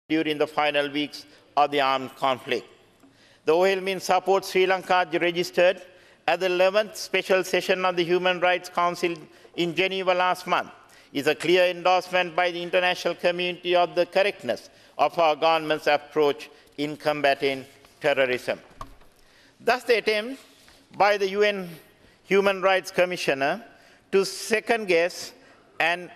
during the final weeks of the armed conflict. The OHLMIN supports Sri Lanka registered at the 11th special session of the Human Rights Council in Geneva last month is a clear endorsement by the international community of the correctness of our government's approach in combating terrorism. Thus, the attempt by the UN Human Rights Commissioner to second-guess and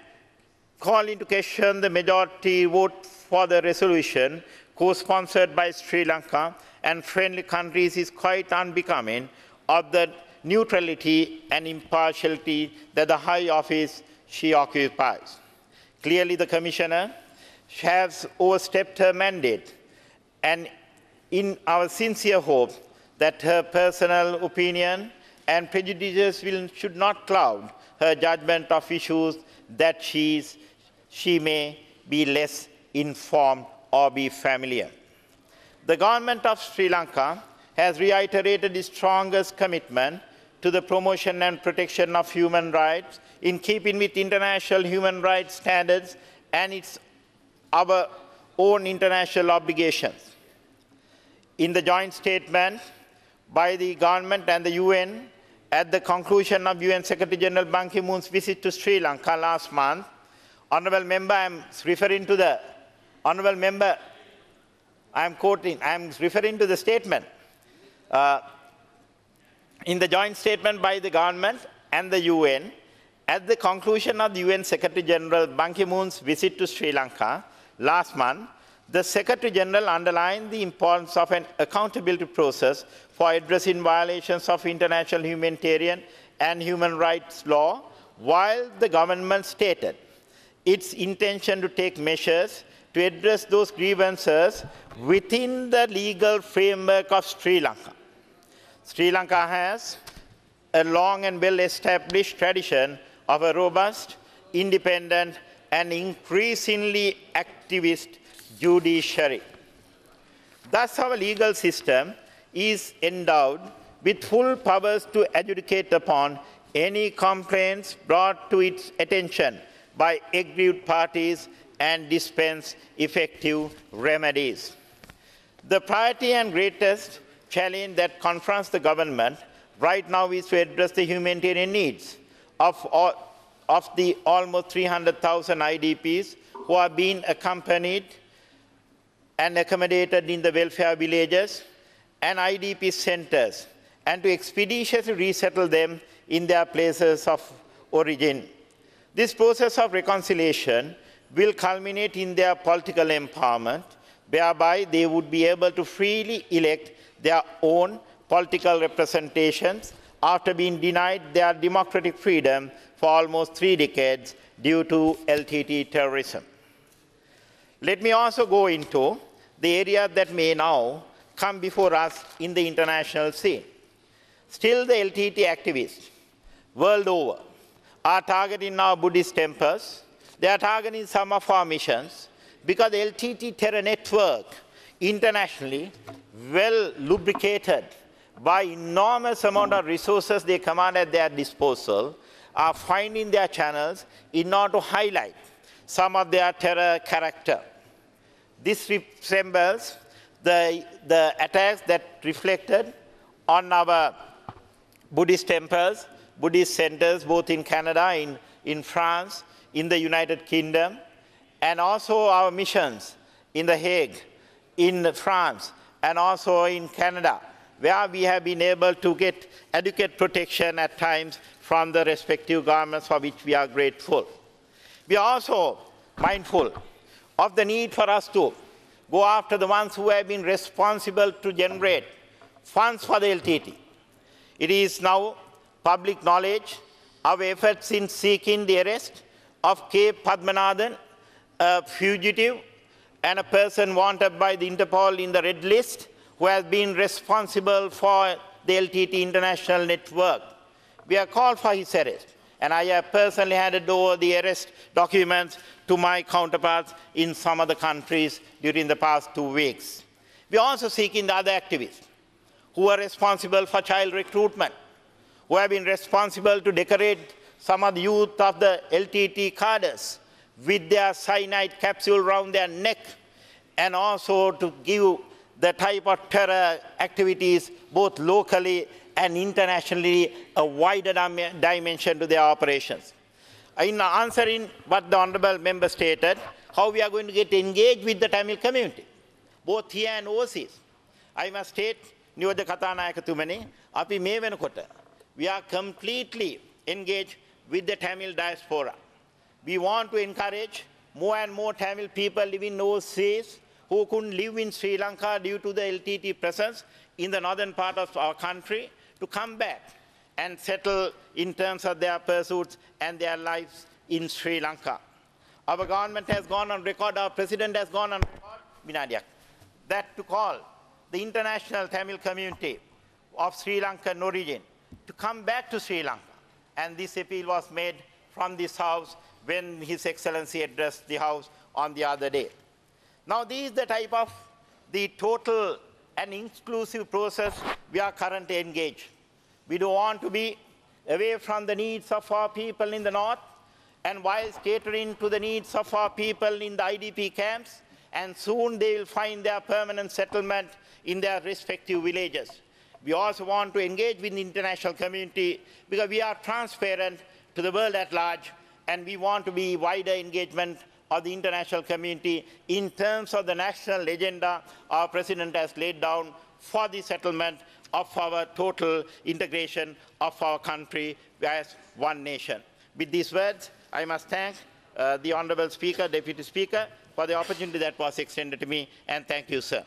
call into question the majority vote for the resolution co-sponsored by Sri Lanka and friendly countries is quite unbecoming of the neutrality and impartiality that the high office she occupies. Clearly, the Commissioner has overstepped her mandate, and in our sincere hope that her personal opinion and prejudices should not cloud her judgment of issues that she may be less informed or be familiar. The government of Sri Lanka has reiterated its strongest commitment to the promotion and protection of human rights in keeping with international human rights standards and our own international obligations. In the joint statement by the government and the UN at the conclusion of UN Secretary General Ban Ki-moon's visit to Sri Lanka last month, Honourable Member, I am referring to the Honourable Member, I am referring to the statement. In the joint statement by the government and the UN, at the conclusion of the UN Secretary General Ban Ki-moon's visit to Sri Lanka last month, the Secretary General underlined the importance of an accountability process for addressing violations of international humanitarian and human rights law, while the government stated its intention to take measures to address those grievances within the legal framework of Sri Lanka. Sri Lanka has a long and well-established tradition of a robust, independent, and increasingly activist judiciary. Thus, our legal system is endowed with full powers to adjudicate upon any complaints brought to its attention by aggrieved parties and dispense effective remedies. The priority and greatest challenge that confronts the government right now is to address the humanitarian needs of the almost 300,000 IDPs who are being accompanied and accommodated in the welfare villages and IDP centers, and to expeditiously resettle them in their places of origin. This process of reconciliation will culminate in their political empowerment, whereby they would be able to freely elect their own political representations after being denied their democratic freedom for almost 3 decades due to LTT terrorism. Let me also go into the area that may now come before us in the international scene. Still, the LTT activists world over are targeting our Buddhist temples. They are targeting some of our missions because the LTT terror network internationally, well lubricated by enormous amount of resources they command at their disposal, are finding their channels in order to highlight some of their terror character. This resembles the attacks that reflected on our Buddhist temples, Buddhist centers, both in Canada, in France, in the United Kingdom, and also our missions in The Hague, in France, and also in Canada, where we have been able to get adequate protection at times from the respective governments, for which we are grateful. We are also mindful of the need for us to go after the ones who have been responsible to generate funds for the LTT. It is now public knowledge our efforts in seeking the arrest of K. Padmanathan, a fugitive and a person wanted by the Interpol in the red list, who has been responsible for the LTT international network. We are called for his arrest, and I have personally handed over the arrest documents to my counterparts in some other countries during the past 2 weeks. We are also seeking the other activists who are responsible for child recruitment, who have been responsible to decorate some of the youth of the LTT cadres with their cyanide capsule around their neck and also to give the type of terror activities, both locally and internationally, a wider dimension to their operations. In answering what the Honourable Member stated, how we are going to get engaged with the Tamil community, both here and overseas. I must state, Niyoja Kathanayakatumani, api me wenakota, we are completely engaged with the Tamil diaspora. We want to encourage more and more Tamil people living overseas who couldn't live in Sri Lanka due to the LTT presence in the northern part of our country to come back and settle in terms of their pursuits and their lives in Sri Lanka. Our government has gone on record, our president has gone on record, that to call the international Tamil community of Sri Lankan origin to come back to Sri Lanka. And this appeal was made from this House when His Excellency addressed the House on the other day. Now, this is the type of the total and inclusive process we are currently engaged. We don't want to be away from the needs of our people in the north, and while catering to the needs of our people in the IDP camps, and soon they will find their permanent settlement in their respective villages. We also want to engage with the international community because we are transparent to the world at large, and we want to be wider engagement of the international community in terms of the national agenda our President has laid down for the settlement of our total integration of our country as one nation. With these words, I must thank the Honourable Speaker, Deputy Speaker, for the opportunity that was extended to me, and thank you, sir.